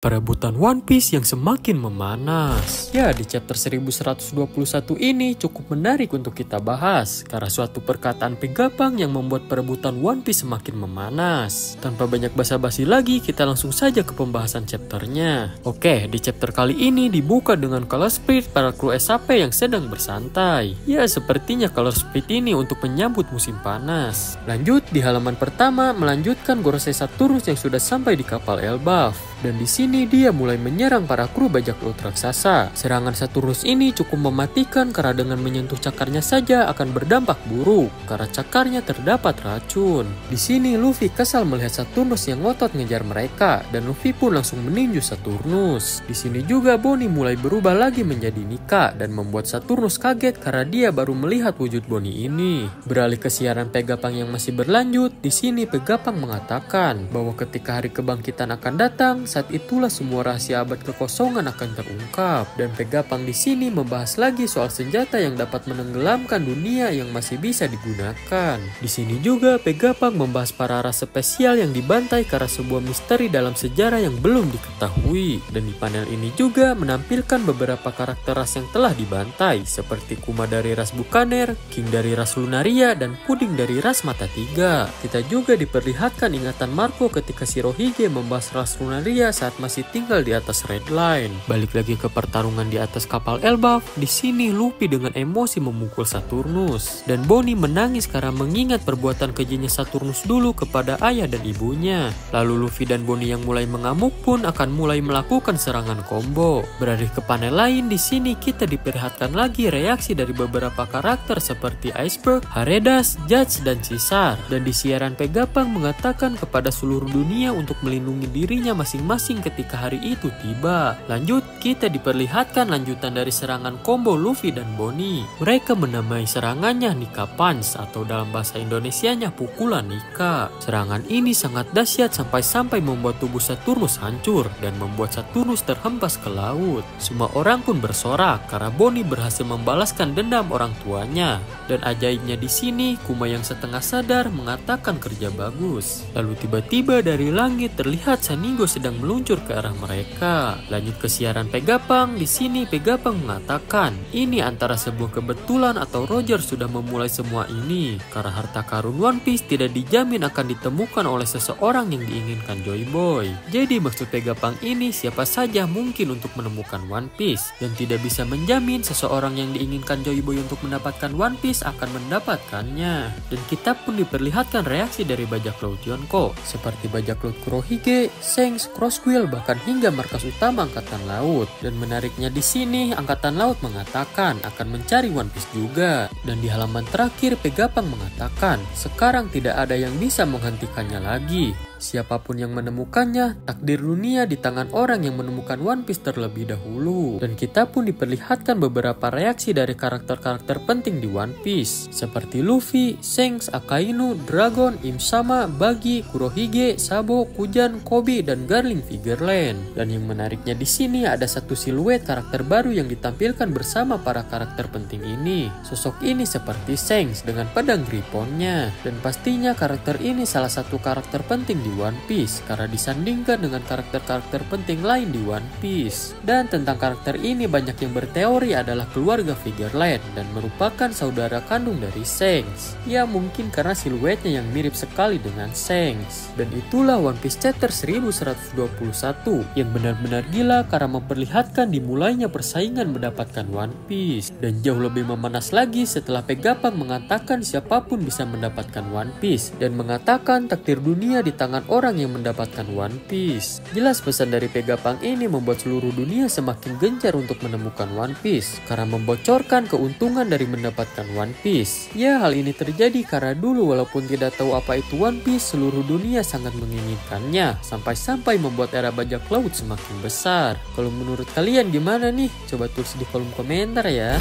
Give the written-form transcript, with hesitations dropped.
Perebutan One Piece yang semakin memanas. Ya, di chapter 1121 ini cukup menarik untuk kita bahas karena suatu perkataan Vegapunk yang membuat perebutan One Piece semakin memanas. Tanpa banyak basa-basi lagi, kita langsung saja ke pembahasan chapternya. Oke, di chapter kali ini dibuka dengan Color Split para kru SAP yang sedang bersantai. Ya, sepertinya Color Split ini untuk menyambut musim panas. Lanjut, di halaman pertama melanjutkan Gorosei Saturnus yang sudah sampai di kapal Elbaf. Dan di sini dia mulai menyerang para kru bajak laut raksasa. Serangan Saturnus ini cukup mematikan karena dengan menyentuh cakarnya saja akan berdampak buruk karena cakarnya terdapat racun. Di sini Luffy kesal melihat Saturnus yang ngotot ngejar mereka dan Luffy pun langsung meninju Saturnus. Di sini juga Bonnie mulai berubah lagi menjadi Nika dan membuat Saturnus kaget karena dia baru melihat wujud Bonnie ini. Beralih ke siaran Vegapunk yang masih berlanjut, di sini Vegapunk mengatakan bahwa ketika hari kebangkitan akan datang, saat itulah semua rahasia abad kekosongan akan terungkap. Dan Vegapunk di sini membahas lagi soal senjata yang dapat menenggelamkan dunia yang masih bisa digunakan. Di sini juga Vegapunk membahas para ras spesial yang dibantai karena sebuah misteri dalam sejarah yang belum diketahui. Dan di panel ini juga menampilkan beberapa karakter ras yang telah dibantai seperti Kuma dari ras Bukaner, King dari ras Lunaria, dan Puding dari ras Mata Tiga. Kita juga diperlihatkan ingatan Marco ketika Shirohige membahas ras Lunaria saat masih tinggal di atas Red Line. Balik lagi ke pertarungan di atas kapal Elbaf. Di sini Luffy dengan emosi memukul Saturnus dan Bonnie menangis karena mengingat perbuatan kejinya Saturnus dulu kepada ayah dan ibunya. Lalu Luffy dan Bonnie yang mulai mengamuk pun akan mulai melakukan serangan combo. Beralih ke panel lain, di sini kita diperlihatkan lagi reaksi dari beberapa karakter seperti Iceberg, Haredas, Judge, dan Caesar. Dan di siaran Vegapunk mengatakan kepada seluruh dunia untuk melindungi dirinya masing-masing ketika hari itu tiba. Lanjut, kita diperlihatkan lanjutan dari serangan combo Luffy dan Bonnie. Mereka menamai serangannya Nika Punch atau dalam bahasa Indonesianya pukulan Nika. Serangan ini sangat dahsyat sampai membuat tubuh Saturnus hancur dan membuat Saturnus terhempas ke laut. Semua orang pun bersorak karena Bonnie berhasil membalaskan dendam orang tuanya. Dan ajaibnya di sini, Kuma yang setengah sadar mengatakan kerja bagus. Lalu tiba-tiba dari langit terlihat Sanigo sedang meluncur ke arah mereka. Lanjut ke siaran Vegapunk, di sini Vegapunk mengatakan ini antara sebuah kebetulan atau Roger sudah memulai semua ini karena harta karun One Piece tidak dijamin akan ditemukan oleh seseorang yang diinginkan Joy Boy. Jadi maksud Vegapunk ini siapa saja mungkin untuk menemukan One Piece dan tidak bisa menjamin seseorang yang diinginkan Joy Boy untuk mendapatkan One Piece akan mendapatkannya. Dan kita pun diperlihatkan reaksi dari bajak laut Yonko seperti bajak laut Kurohige, Shanks, Crossquill, bahkan hingga markas utama Angkatan Laut. Dan menariknya di sini, Angkatan Laut mengatakan akan mencari One Piece juga. Dan di halaman terakhir, Vegapunk mengatakan, sekarang tidak ada yang bisa menghentikannya lagi. Siapapun yang menemukannya, takdir dunia di tangan orang yang menemukan One Piece terlebih dahulu. Dan kita pun diperlihatkan beberapa reaksi dari karakter-karakter penting di One Piece seperti Luffy, Shanks, Akainu, Dragon, Im-sama, Buggy, Kurohige, Sabo, Kujan, Kobe, dan Garling Figureland. Dan yang menariknya di sini ada satu siluet karakter baru yang ditampilkan bersama para karakter penting ini. Sosok ini seperti Shanks dengan pedang griponnya. Dan pastinya karakter ini salah satu karakter penting di One Piece karena disandingkan dengan karakter-karakter penting lain di One Piece. Dan tentang karakter ini banyak yang berteori adalah keluarga Figureland dan merupakan saudara kandung dari Shanks. Ya mungkin karena siluetnya yang mirip sekali dengan Shanks. Dan itulah One Piece chapter 1121 yang benar-benar gila karena memperlihatkan dimulainya persaingan mendapatkan One Piece. Dan jauh lebih memanas lagi setelah Vegapunk mengatakan siapapun bisa mendapatkan One Piece dan mengatakan takdir dunia di tangan orang yang mendapatkan One Piece. Jelas pesan dari Vegapunk ini membuat seluruh dunia semakin gencar untuk menemukan One Piece karena membocorkan keuntungan dari mendapatkan One Piece. Ya, hal ini terjadi karena dulu walaupun tidak tahu apa itu One Piece, seluruh dunia sangat menginginkannya sampai membuat era bajak laut semakin besar. Kalau menurut kalian gimana nih? Coba tulis di kolom komentar ya.